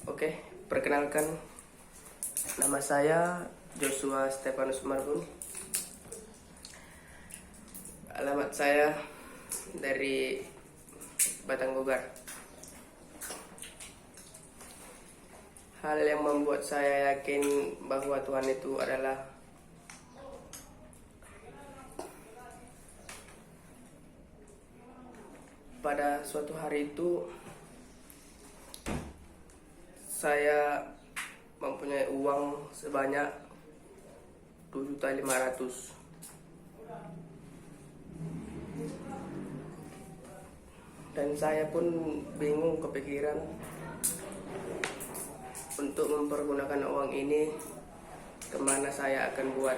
Oke, perkenalkan, nama saya Joshua Stefanus Marbun. Alamat saya dari Batanggogar. Hal yang membuat saya yakin bahwa Tuhan itu adalah pada suatu hari itu saya mempunyai uang sebanyak 2.500.000. Dan saya pun bingung kepikiran untuk mempergunakan uang ini kemana saya akan buat.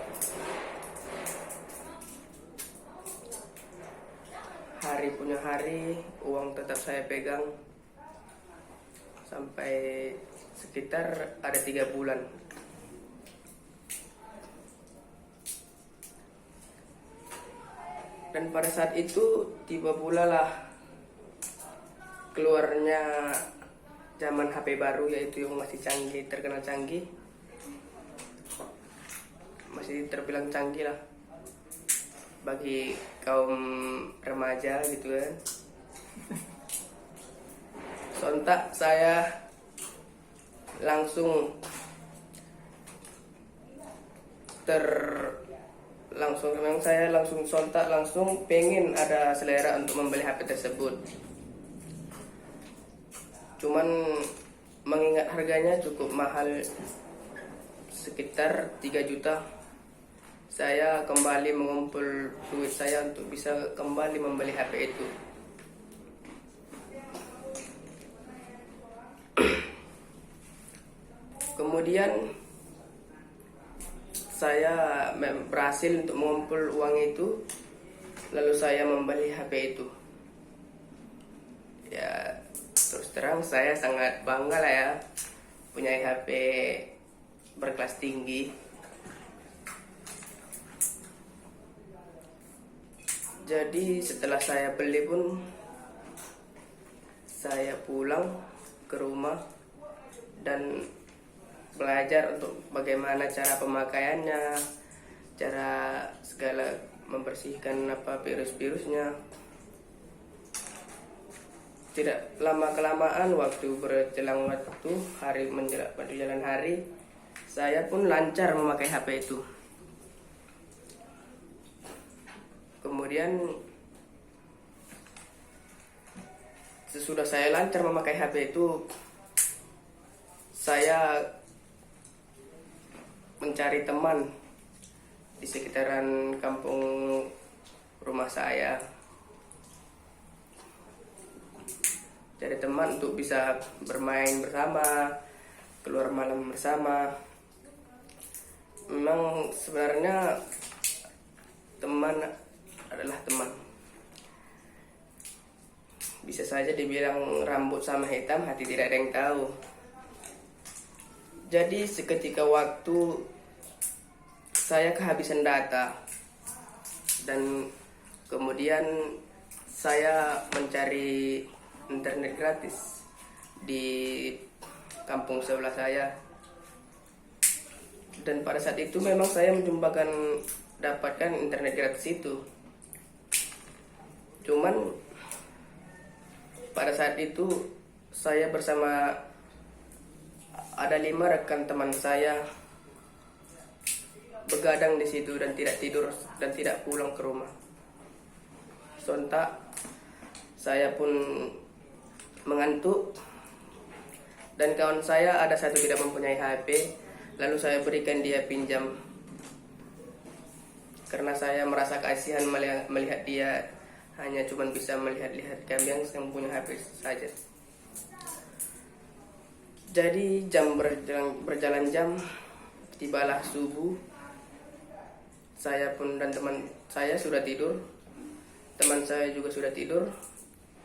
Hari punya hari, uang tetap saya pegang sampai sekitar ada 3 bulan. Dan pada saat itu tiba pula lah keluarnya zaman HP baru, yaitu yang masih canggih, terkenal canggih, masih terbilang canggih lah bagi kaum remaja gitu kan. Sontak saya langsung memang saya langsung sontak langsung pengen ada selera untuk membeli HP tersebut. Cuman mengingat harganya cukup mahal, sekitar 3 juta, saya kembali mengumpul duit saya untuk bisa kembali membeli HP itu. Kemudian saya berhasil untuk mengumpul uang itu, lalu saya membeli HP itu. Ya, terus terang saya sangat bangga lah ya punya HP berkelas tinggi. Jadi setelah saya beli pun saya pulang ke rumah dan belajar untuk bagaimana cara pemakaiannya, cara segala membersihkan virus-virusnya. Tidak lama kelamaan berjalan waktu, hari berjalan hari, saya pun lancar memakai HP itu. Kemudian sesudah saya lancar memakai HP itu, saya mencari teman di sekitaran kampung rumah saya. Cari teman untuk bisa bermain bersama, keluar malam bersama. Memang sebenarnya teman adalah teman. Bisa saja dibilang rambut sama hitam, hati tidak ada yang tahu. Jadi seketika waktu saya kehabisan data, dan kemudian saya mencari internet gratis di kampung sebelah saya. Dan pada saat itu memang saya dapatkan internet gratis itu. Cuman pada saat itu saya bersama ada 5 rekan teman saya begadang di situ dan tidak tidur dan tidak pulang ke rumah. Sontak saya pun mengantuk, dan kawan saya ada satu tidak mempunyai HP, lalu saya berikan dia pinjam karena saya merasa kasihan melihat dia hanya cuma bisa melihat-lihat kami yang punya HP saja. Jadi berjalan jam, tibalah subuh. Saya pun dan teman saya sudah tidur, teman saya juga sudah tidur.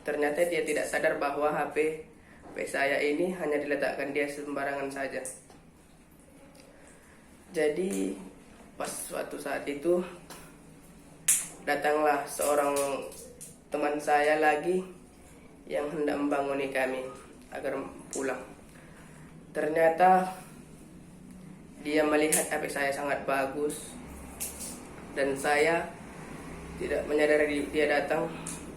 Ternyata dia tidak sadar bahwa HP saya ini hanya diletakkan dia sembarangan saja. Jadi pas suatu saat itu datanglah seorang teman saya lagi yang hendak membanguni kami agar pulang. Ternyata dia melihat HP saya sangat bagus dan saya tidak menyadari dia datang.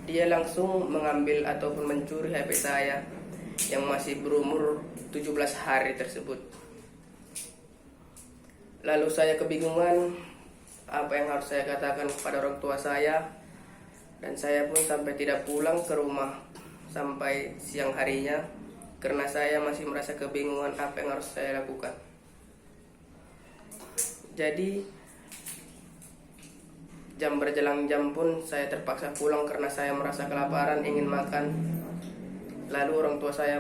Dia langsung mengambil ataupun mencuri HP saya yang masih berumur 17 hari tersebut. Lalu saya kebingungan apa yang harus saya katakan kepada orang tua saya, dan saya pun sampai tidak pulang ke rumah sampai siang harinya karena saya masih merasa kebingungan apa yang harus saya lakukan. Jadi jam berjalan jam pun saya terpaksa pulang karena saya merasa kelaparan, ingin makan. Lalu orang tua saya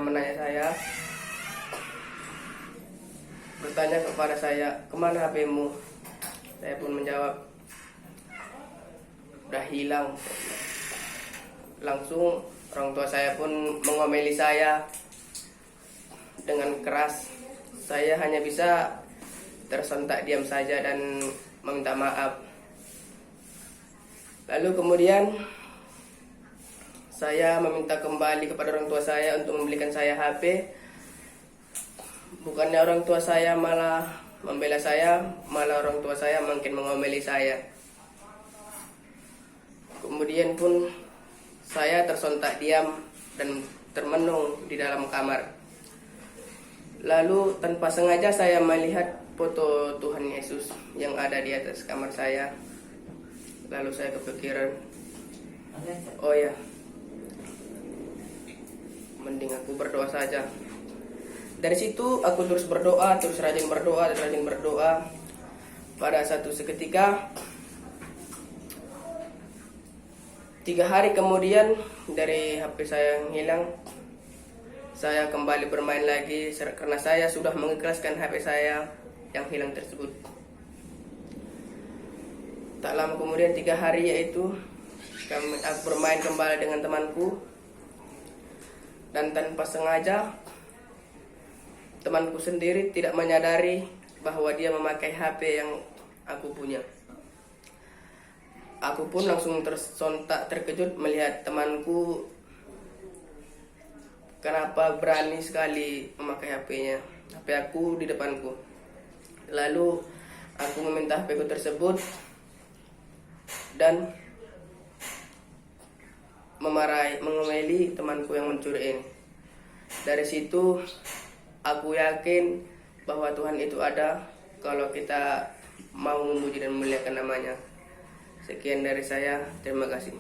bertanya kepada saya, "Kemana HP-mu?" Saya pun menjawab, "Udah hilang." Langsung orang tua saya pun mengomeli saya dengan keras. Saya hanya bisa tersentak diam saja dan meminta maaf. Lalu kemudian saya meminta kembali kepada orang tua saya untuk membelikan saya HP. Bukannya orang tua saya malah membela saya, malah orang tua saya makin mengomeli saya. Kemudian pun saya tersontak diam dan termenung di dalam kamar. Lalu tanpa sengaja saya melihat foto Tuhan Yesus yang ada di atas kamar saya. Lalu saya kepikiran, oh ya, mending aku berdoa saja. Dari situ aku terus berdoa, terus rajin berdoa. Pada satu seketika, 3 hari kemudian dari HP saya yang hilang, saya kembali bermain lagi karena saya sudah mengikhlaskan HP saya yang hilang tersebut. Tak lama kemudian 3 hari yaitu aku bermain kembali dengan temanku, dan tanpa sengaja temanku sendiri tidak menyadari bahwa dia memakai HP yang aku punya. Aku pun langsung tersontak terkejut melihat temanku kenapa berani sekali memakai HP-nya, HP aku di depanku. Lalu aku meminta HP ku tersebut dan mengomeli temanku yang mencuri ini. Dari situ aku yakin bahwa Tuhan itu ada kalau kita mau memuji dan memuliakan namanya. Sekian dari saya, terima kasih.